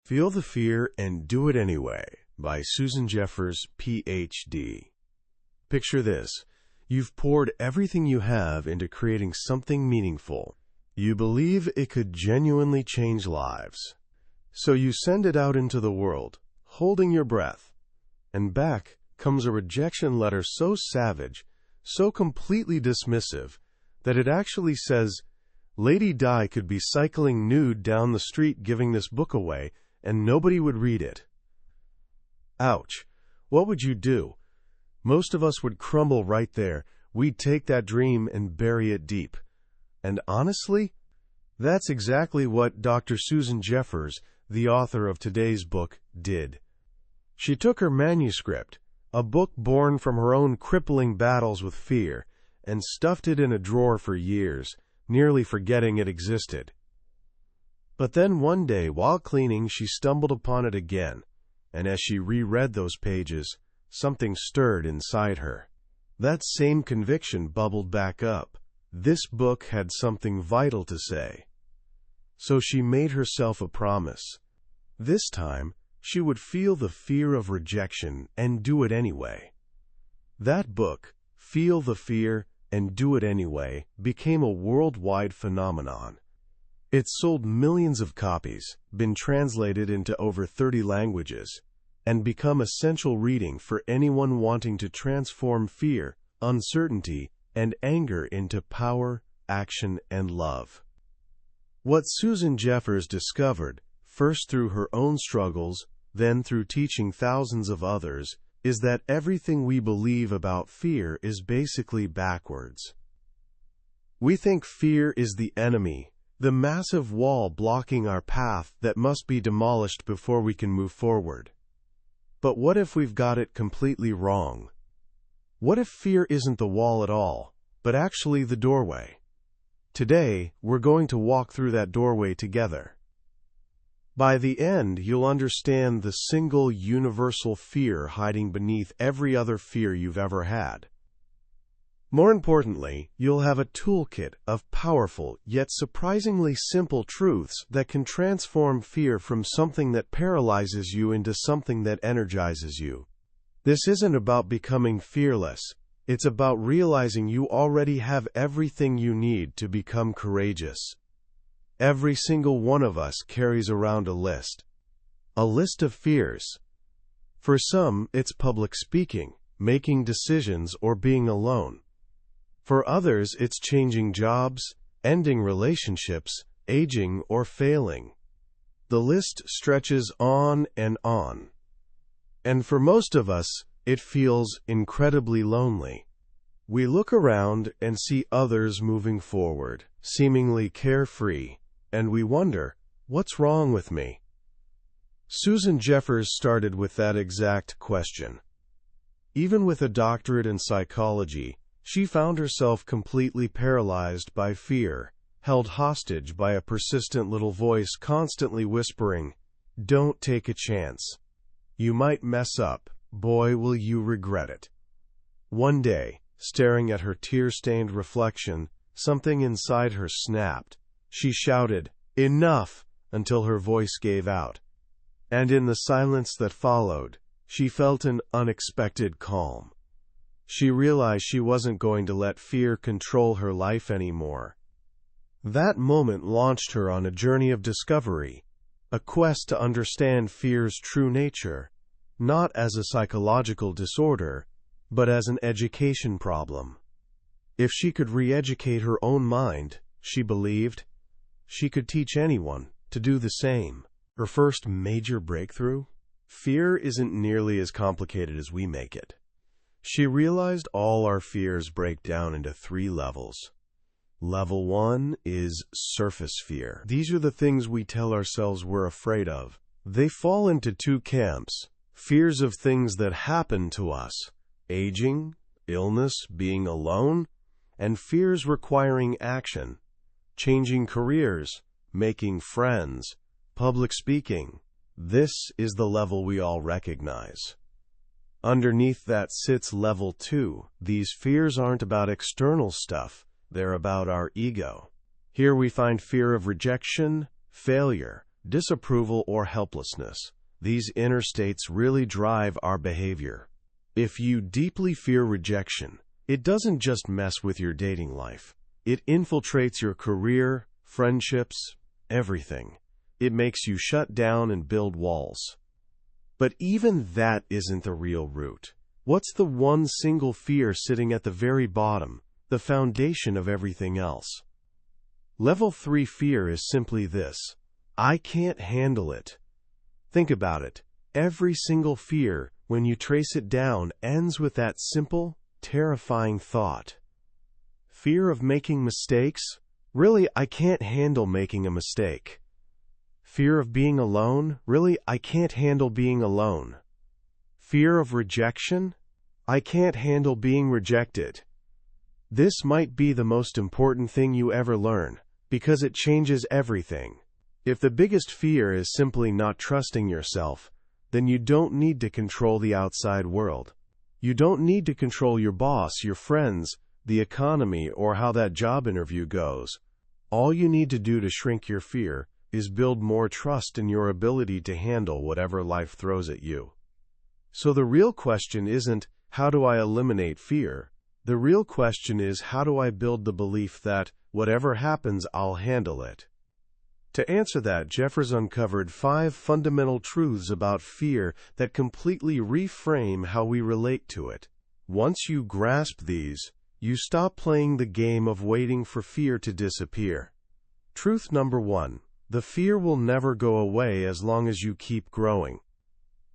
Feel the Fear and Do It Anyway by Susan Jeffers, Ph.D. Picture this. You've poured everything you have into creating something meaningful. You believe it could genuinely change lives. So you send it out into the world, holding your breath. And back comes a rejection letter so savage, so completely dismissive, that it actually says, Lady Di could be cycling nude down the street giving this book away, and nobody would read it. Ouch. What would you do? Most of us would crumble right there. We'd take that dream and bury it deep. And honestly, that's exactly what Dr. Susan Jeffers, the author of today's book, did. She took her manuscript, a book born from her own crippling battles with fear, and stuffed it in a drawer for years, nearly forgetting it existed. But then one day, while cleaning, she stumbled upon it again, and as she reread those pages, something stirred inside her. That same conviction bubbled back up. This book had something vital to say. So she made herself a promise. This time, she would feel the fear of rejection and do it anyway. That book, Feel the Fear and Do It Anyway, became a worldwide phenomenon. It's sold millions of copies, been translated into over 30 languages, and become essential reading for anyone wanting to transform fear, uncertainty, and anger into power, action, and love. What Susan Jeffers discovered, first through her own struggles, then through teaching thousands of others, is that everything we believe about fear is basically backwards. We think fear is the enemy, the massive wall blocking our path that must be demolished before we can move forward. But what if we've got it completely wrong? What if fear isn't the wall at all, but actually the doorway? Today, we're going to walk through that doorway together. By the end, you'll understand the single universal fear hiding beneath every other fear you've ever had. More importantly, you'll have a toolkit of powerful yet surprisingly simple truths that can transform fear from something that paralyzes you into something that energizes you. This isn't about becoming fearless. It's about realizing you already have everything you need to become courageous. Every single one of us carries around a list of fears. For some, it's public speaking, making decisions, or being alone. For others, it's changing jobs, ending relationships, aging, or failing. The list stretches on and on. And for most of us, it feels incredibly lonely. We look around and see others moving forward, seemingly carefree, and we wonder, what's wrong with me? Susan Jeffers started with that exact question. Even with a doctorate in psychology, she found herself completely paralyzed by fear, held hostage by a persistent little voice constantly whispering, "Don't take a chance. You might mess up. Boy, will you regret it." One day, staring at her tear-stained reflection, something inside her snapped. She shouted, "Enough!" until her voice gave out. And in the silence that followed, she felt an unexpected calm. She realized she wasn't going to let fear control her life anymore. That moment launched her on a journey of discovery, a quest to understand fear's true nature, not as a psychological disorder, but as an education problem. If she could re-educate her own mind, she believed, she could teach anyone to do the same. Her first major breakthrough? Fear isn't nearly as complicated as we make it. She realized all our fears break down into 3 levels. Level 1 is surface fear. These are the things we tell ourselves we're afraid of. They fall into 2 camps. Fears of things that happen to us, aging, illness, being alone, and fears requiring action, changing careers, making friends, public speaking. This is the level we all recognize. Underneath that sits level 2. These fears aren't about external stuff, they're about our ego. Here we find fear of rejection, failure, disapproval, or helplessness. These inner states really drive our behavior. If you deeply fear rejection, it doesn't just mess with your dating life. It infiltrates your career, friendships, everything. It makes you shut down and build walls. But even that isn't the real root. What's the one single fear sitting at the very bottom, the foundation of everything else? Level 3 fear is simply this: I can't handle it. Think about it. Every single fear, when you trace it down, ends with that simple, terrifying thought. Fear of making mistakes? Really, I can't handle making a mistake. Fear of being alone? Really, I can't handle being alone. Fear of rejection? I can't handle being rejected. This might be the most important thing you ever learn, because it changes everything. If the biggest fear is simply not trusting yourself, then you don't need to control the outside world. You don't need to control your boss, your friends, the economy, or how that job interview goes. All you need to do to shrink your fear is build more trust in your ability to handle whatever life throws at you. So the real question isn't, how do I eliminate fear? The real question is, how do I build the belief that, whatever happens, I'll handle it? To answer that, Jeffers uncovered 5 fundamental truths about fear that completely reframe how we relate to it. Once you grasp these, you stop playing the game of waiting for fear to disappear. Truth number 1. The fear will never go away as long as you keep growing.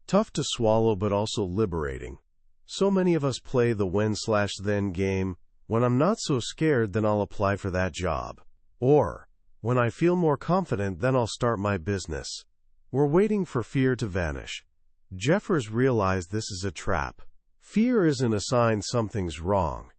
Tough to swallow, but also liberating. So many of us play the when/then game. When I'm not so scared, then I'll apply for that job. Or, when I feel more confident, then I'll start my business. We're waiting for fear to vanish. Jeffers realized this is a trap. Fear isn't a sign something's wrong.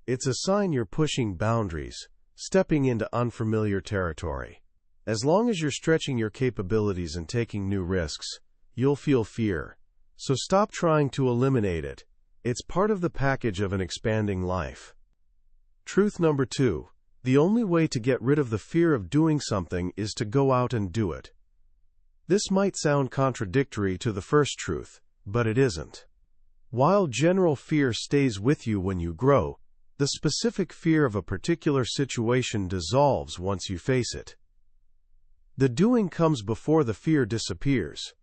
It's a sign you're pushing boundaries, stepping into unfamiliar territory. As long as you're stretching your capabilities and taking new risks, you'll feel fear. So stop trying to eliminate it. It's part of the package of an expanding life. Truth number 2. The only way to get rid of the fear of doing something is to go out and do it. This might sound contradictory to the first truth, but it isn't. While general fear stays with you when you grow, the specific fear of a particular situation dissolves once you face it. The doing comes before the fear disappears.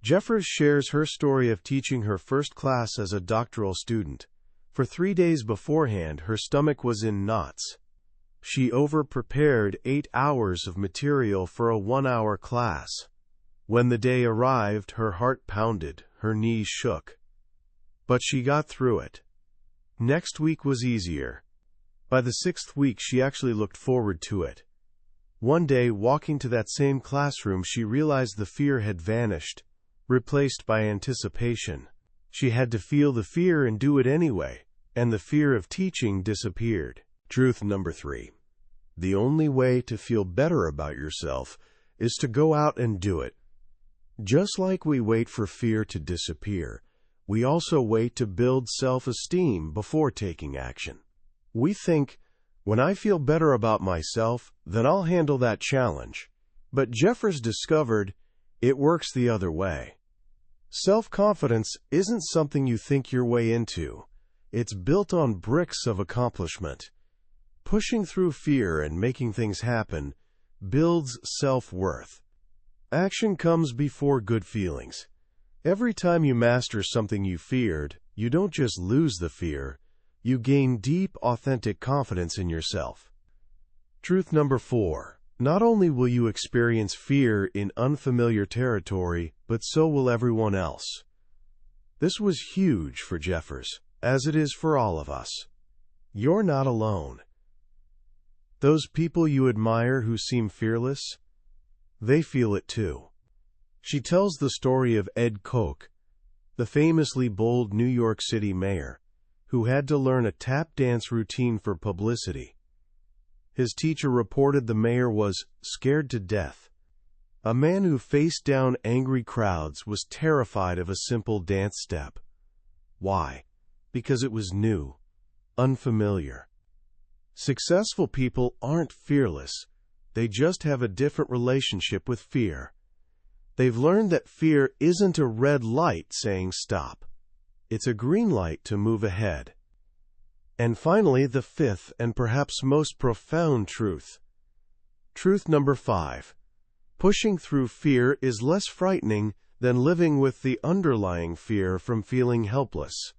Jeffers shares her story of teaching her first class as a doctoral student. For 3 days beforehand, her stomach was in knots. She over-prepared 8 hours of material for a 1-hour class. When the day arrived, her heart pounded, her knees shook. But she got through it. Next week was easier. By the 6th week, she actually looked forward to it. One day, walking to that same classroom, she realized the fear had vanished, replaced by anticipation. She had to feel the fear and do it anyway, and the fear of teaching disappeared. Truth number 3. The only way to feel better about yourself is to go out and do it. Just like we wait for fear to disappear, we also wait to build self-esteem before taking action. We think, when I feel better about myself, then I'll handle that challenge. But Jeffers discovered it works the other way. Self-confidence isn't something you think your way into. It's built on bricks of accomplishment. Pushing through fear and making things happen builds self-worth. Action comes before good feelings. Every time you master something you feared, you don't just lose the fear, you gain deep, authentic confidence in yourself. Truth number 4. Not only will you experience fear in unfamiliar territory, but so will everyone else. This was huge for Jeffers, as it is for all of us. You're not alone. Those people you admire who seem fearless, they feel it too. She tells the story of Ed Koch, the famously bold New York City mayor, who had to learn a tap dance routine for publicity. His teacher reported the mayor was scared to death. A man who faced down angry crowds was terrified of a simple dance step. Why? Because it was new, unfamiliar. Successful people aren't fearless. They just have a different relationship with fear. They've learned that fear isn't a red light saying stop. It's a green light to move ahead. And finally, the fifth and perhaps most profound truth. Truth number 5. Pushing through fear is less frightening than living with the underlying fear from feeling helpless.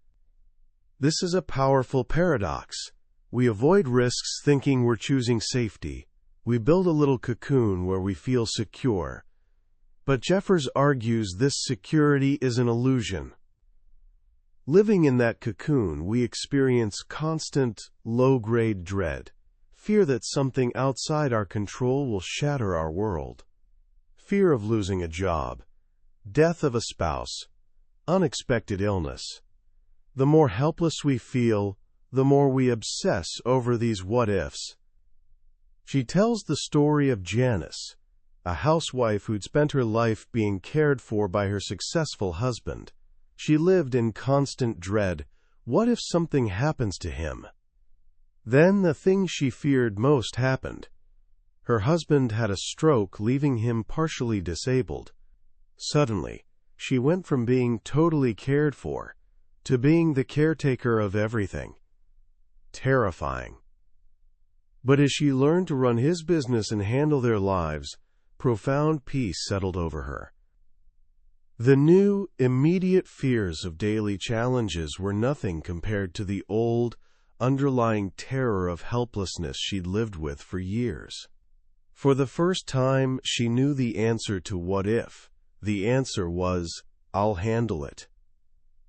This is a powerful paradox. We avoid risks thinking we're choosing safety. We build a little cocoon where we feel secure. But Jeffers argues this security is an illusion. Living in that cocoon, we experience constant, low-grade dread, fear that something outside our control will shatter our world. Fear of losing a job, death of a spouse, unexpected illness. The more helpless we feel, the more we obsess over these what-ifs. She tells the story of Janice, a housewife who'd spent her life being cared for by her successful husband. She lived in constant dread. What if something happens to him? Then the thing she feared most happened. Her husband had a stroke, leaving him partially disabled. Suddenly, she went from being totally cared for to being the caretaker of everything. Terrifying. But as she learned to run his business and handle their lives, profound peace settled over her. The new, immediate fears of daily challenges were nothing compared to the old, underlying terror of helplessness she'd lived with for years. For the first time, she knew the answer to what if. The answer was, I'll handle it.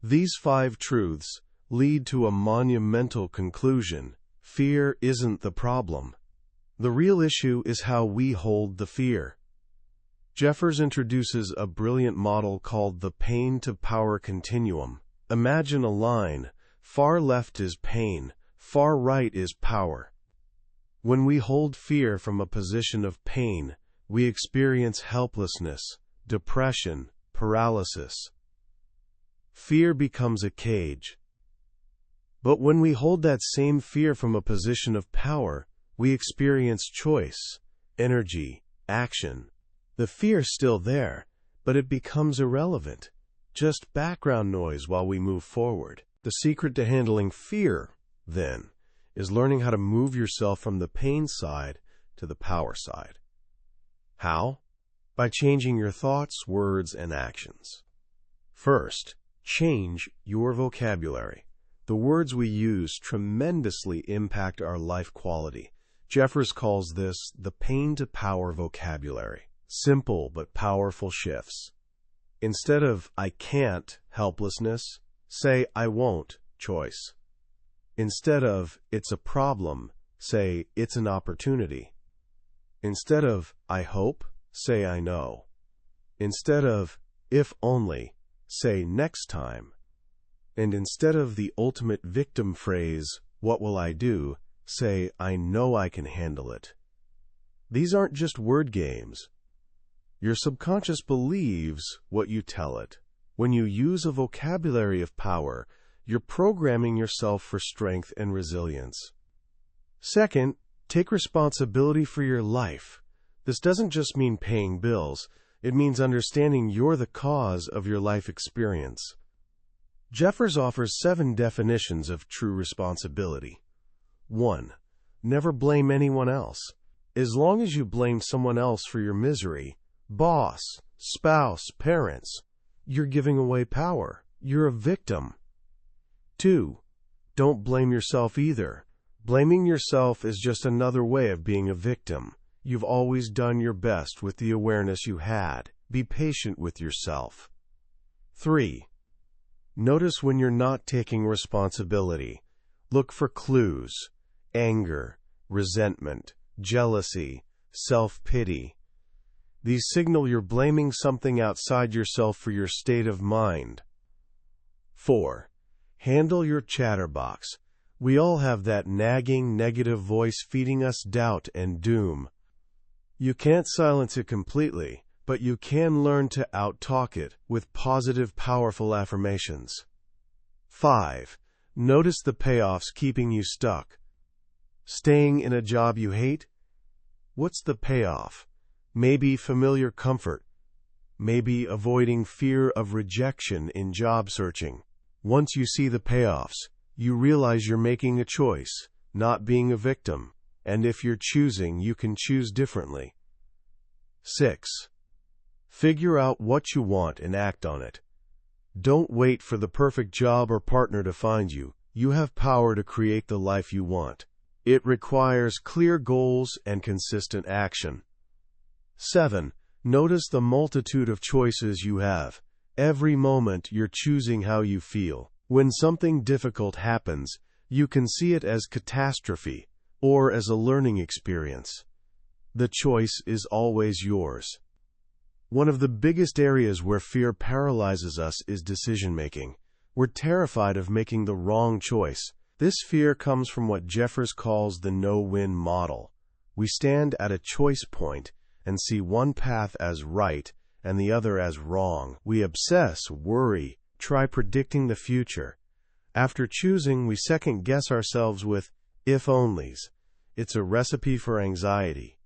These 5 truths lead to a monumental conclusion. Fear isn't the problem. The real issue is how we hold the fear. Jeffers introduces a brilliant model called the pain-to-power continuum. Imagine a line. Far left is pain, far right is power. When we hold fear from a position of pain, we experience helplessness, depression, paralysis. Fear becomes a cage. But when we hold that same fear from a position of power, we experience choice, energy, action. The fear's still there, but it becomes irrelevant, just background noise while we move forward. The secret to handling fear, then, is learning how to move yourself from the pain side to the power side. How? By changing your thoughts, words, and actions. First, change your vocabulary. The words we use tremendously impact our life quality. Jeffers calls this the pain-to-power vocabulary. Simple but powerful shifts. Instead of I can't, helplessness, say I won't, choice. Instead of it's a problem, say it's an opportunity. Instead of I hope, say I know. Instead of if only, say next time. And instead of the ultimate victim phrase, what will I do, say I know I can handle it. These aren't just word games. Your subconscious believes what you tell it. When you use a vocabulary of power, you're programming yourself for strength and resilience. Second, take responsibility for your life. This doesn't just mean paying bills. It means understanding you're the cause of your life experience. Jeffers offers 7 definitions of true responsibility. 1. Never blame anyone else. As long as you blame someone else for your misery, boss, spouse, parents, you're giving away power. You're a victim. 2. Don't blame yourself either. Blaming yourself is just another way of being a victim. You've always done your best with the awareness you had. Be patient with yourself. 3. Notice when you're not taking responsibility. Look for clues: anger, resentment, jealousy, self-pity. These signal you're blaming something outside yourself for your state of mind. 4. Handle your chatterbox. We all have that nagging, negative voice feeding us doubt and doom. You can't silence it completely, but you can learn to out-talk it with positive, powerful affirmations. 5. Notice the payoffs keeping you stuck. Staying in a job you hate? What's the payoff? Maybe familiar comfort. Maybe avoiding fear of rejection in job searching. Once you see the payoffs, you realize you're making a choice, not being a victim. And if you're choosing, you can choose differently. 6. Figure out what you want and act on it. Don't wait for the perfect job or partner to find you. You have power to create the life you want. It requires clear goals and consistent action. 7. Notice the multitude of choices you have. Every moment you're choosing how you feel. When something difficult happens, you can see it as catastrophe or as a learning experience. The choice is always yours. One of the biggest areas where fear paralyzes us is decision-making. We're terrified of making the wrong choice. This fear comes from what Jeffers calls the no-win model. We stand at a choice point and see one path as right and the other as wrong. We obsess, worry, try predicting the future. After choosing, we second-guess ourselves with if-onlys. It's a recipe for anxiety.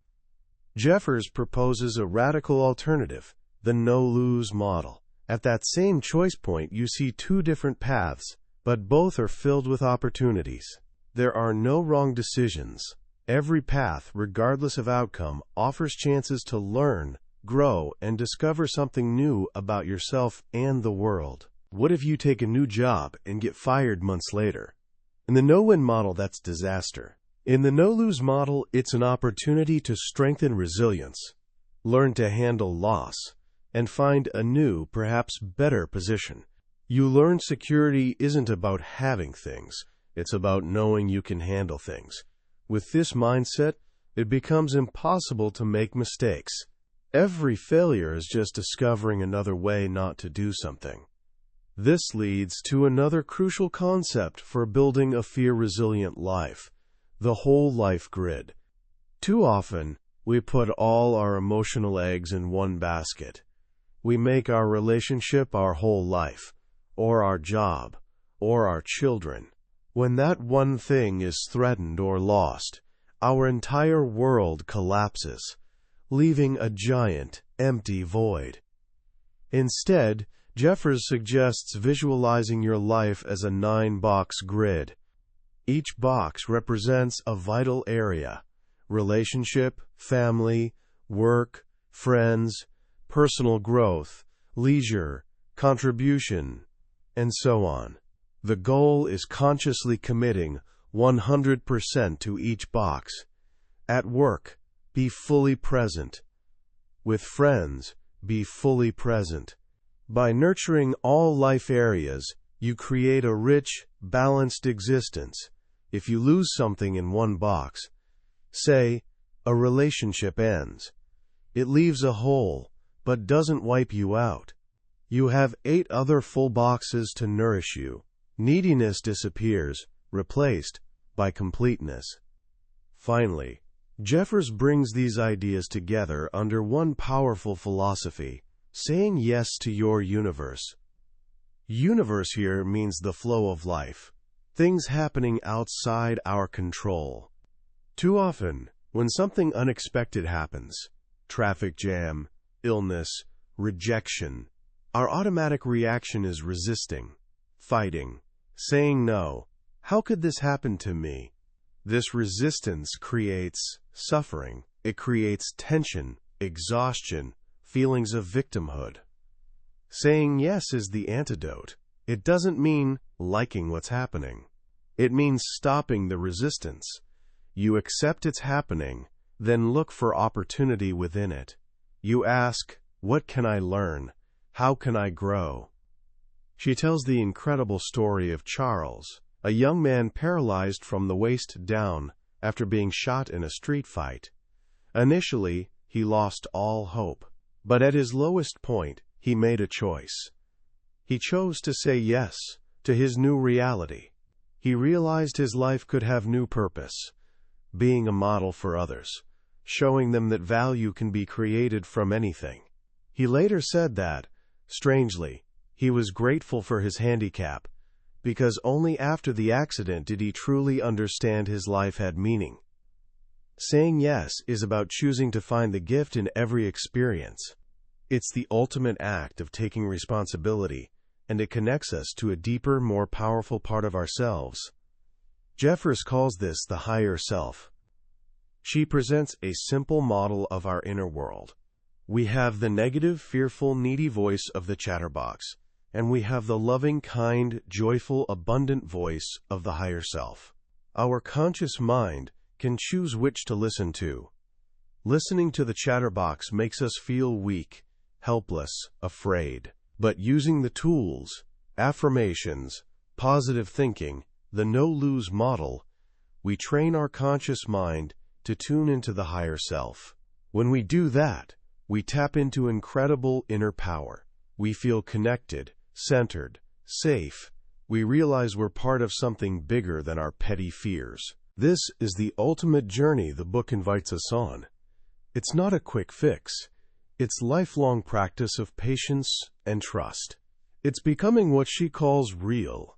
Jeffers proposes a radical alternative, the no-lose model. At that same choice point, you see two different paths, but both are filled with opportunities. There are no wrong decisions. Every path, regardless of outcome, offers chances to learn, grow, and discover something new about yourself and the world. What if you take a new job and get fired months later? In the no-win model, that's disaster. In the no-lose model, it's an opportunity to strengthen resilience, learn to handle loss, and find a new, perhaps better position. You learn security isn't about having things, it's about knowing you can handle things. With this mindset, it becomes impossible to make mistakes. Every failure is just discovering another way not to do something. This leads to another crucial concept for building a fear-resilient life, the whole life grid. Too often, we put all our emotional eggs in one basket. We make our relationship our whole life, or our job, or our children. When that one thing is threatened or lost, our entire world collapses, leaving a giant, empty void. Instead, Jeffers suggests visualizing your life as a 9-box grid. Each box represents a vital area: relationship, family, work, friends, personal growth, leisure, contribution, and so on. The goal is consciously committing 100% to each box. At work, be fully present. With friends, be fully present. By nurturing all life areas, you create a rich, balanced existence. If you lose something in one box, say, a relationship ends, it leaves a hole, but doesn't wipe you out. You have 8 other full boxes to nourish you. Neediness disappears, replaced by completeness. Finally, Jeffers brings these ideas together under one powerful philosophy: saying yes to your universe. Universe here means the flow of life, things happening outside our control. Too often, when something unexpected happens, traffic jam, illness, rejection, our automatic reaction is resisting, fighting, saying no. How could this happen to me? This resistance creates suffering. It creates tension, exhaustion, feelings of victimhood. Saying yes is the antidote. It doesn't mean liking what's happening. It means stopping the resistance. You accept it's happening, then look for opportunity within it. You ask, what can I learn? How can I grow? She tells the incredible story of Charles, a young man paralyzed from the waist down after being shot in a street fight. Initially, he lost all hope, but at his lowest point, he made a choice. He chose to say yes to his new reality. He realized his life could have new purpose, being a model for others, showing them that value can be created from anything. He later said that, strangely, he was grateful for his handicap, because only after the accident did he truly understand his life had meaning. Saying yes is about choosing to find the gift in every experience. It's the ultimate act of taking responsibility, and it connects us to a deeper, more powerful part of ourselves. Jeffers calls this the higher self. She presents a simple model of our inner world. We have the negative, fearful, needy voice of the chatterbox, and we have the loving, kind, joyful, abundant voice of the higher self. Our conscious mind can choose which to listen to. Listening to the chatterbox makes us feel weak, helpless, afraid. But using the tools, affirmations, positive thinking, the no-lose model, we train our conscious mind to tune into the higher self. When we do that, we tap into incredible inner power. We feel connected, centered, safe. We realize we're part of something bigger than our petty fears. This is the ultimate journey the book invites us on. It's not a quick fix. It's lifelong practice of patience and trust. It's becoming what she calls real,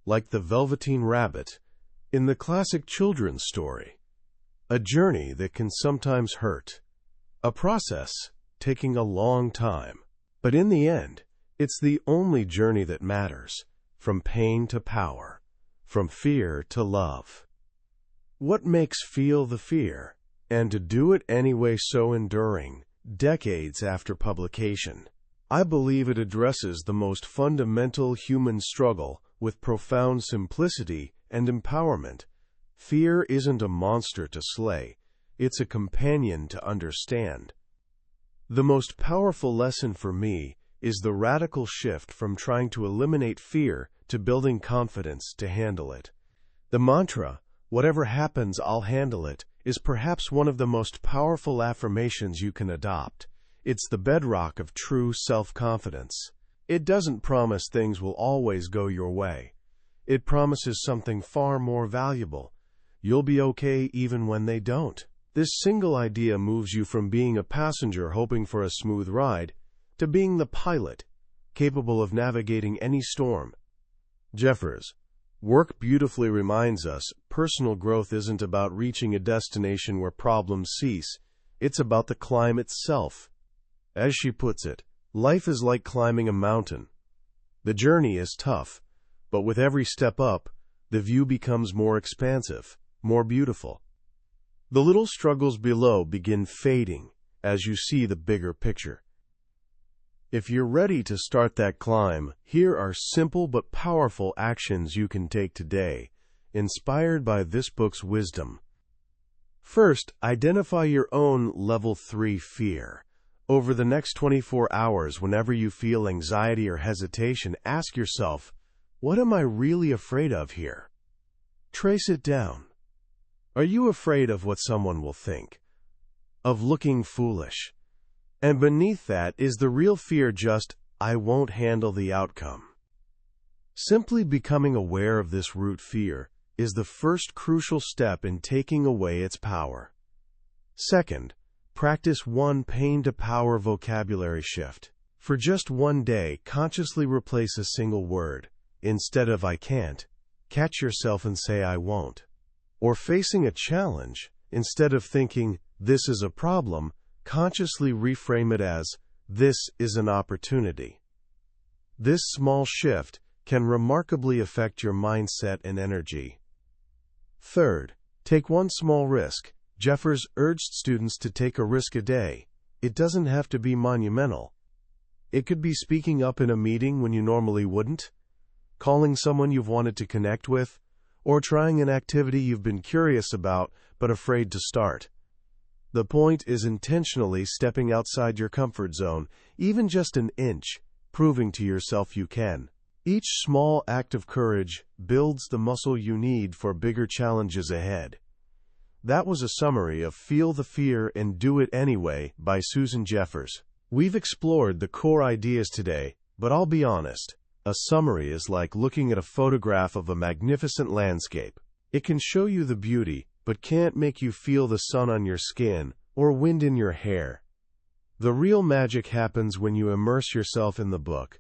like the Velveteen Rabbit in the classic children's story. A journey that can sometimes hurt. A process taking a long time. But in the end, it's the only journey that matters, from pain to power, from fear to love. What makes Feel the Fear, and to do it anyway so enduring, decades after publication? I believe it addresses the most fundamental human struggle with profound simplicity and empowerment. Fear isn't a monster to slay, it's a companion to understand. The most powerful lesson for me is the radical shift from trying to eliminate fear to building confidence to handle it. The mantra, "Whatever happens, I'll handle it," is perhaps one of the most powerful affirmations you can adopt. It's the bedrock of true self-confidence. It doesn't promise things will always go your way. It promises something far more valuable. You'll be okay even when they don't. This single idea moves you from being a passenger hoping for a smooth ride to being the pilot, capable of navigating any storm. Jeffers' work beautifully reminds us personal growth isn't about reaching a destination where problems cease. It's about the climb itself. As she puts it, life is like climbing a mountain. The journey is tough, but with every step up, the view becomes more expansive, more beautiful. The little struggles below begin fading as you see the bigger picture. If you're ready to start that climb, here are simple but powerful actions you can take today, inspired by this book's wisdom. First, identify your own level 3 fear. Over the next 24 hours, whenever you feel anxiety or hesitation, ask yourself, what am I really afraid of here? Trace it down. Are you afraid of what someone will think? Of looking foolish? And beneath that, is the real fear just, I won't handle the outcome? Simply becoming aware of this root fear is the first crucial step in taking away its power. Second, practice one pain-to-power vocabulary shift. For just one day, consciously replace a single word. Instead of I can't, catch yourself and say I won't. Or facing a challenge, instead of thinking this is a problem, consciously reframe it as this is an opportunity. This small shift can remarkably affect your mindset and energy. Third, take one small risk. Jeffers urged students to take a risk a day. It doesn't have to be monumental. It could be speaking up in a meeting when you normally wouldn't, calling someone you've wanted to connect with, or trying an activity you've been curious about but afraid to start. The point is intentionally stepping outside your comfort zone, even just an inch, proving to yourself you can. Each small act of courage builds the muscle you need for bigger challenges ahead. That was a summary of Feel the Fear and Do It Anyway by Susan Jeffers. We've explored the core ideas today, but I'll be honest, a summary is like looking at a photograph of a magnificent landscape. It can show you the beauty, but can't make you feel the sun on your skin or wind in your hair. The real magic happens when you immerse yourself in the book.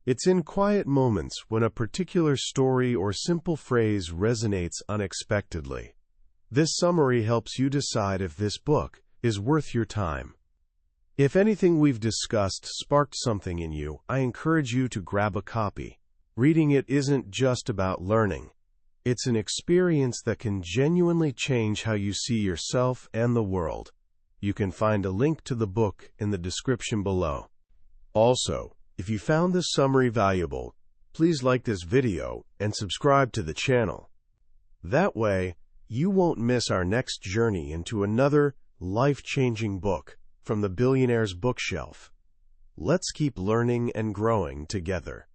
It's in quiet moments when a particular story or simple phrase resonates unexpectedly. This summary helps you decide if this book is worth your time. If anything we've discussed sparked something in you, I encourage you to grab a copy. Reading it isn't just about learning. It's an experience that can genuinely change how you see yourself and the world. You can find a link to the book in the description below. Also, if you found this summary valuable, please like this video and subscribe to the channel. That way, you won't miss our next journey into another life-changing book from the billionaire's bookshelf. Let's keep learning and growing together.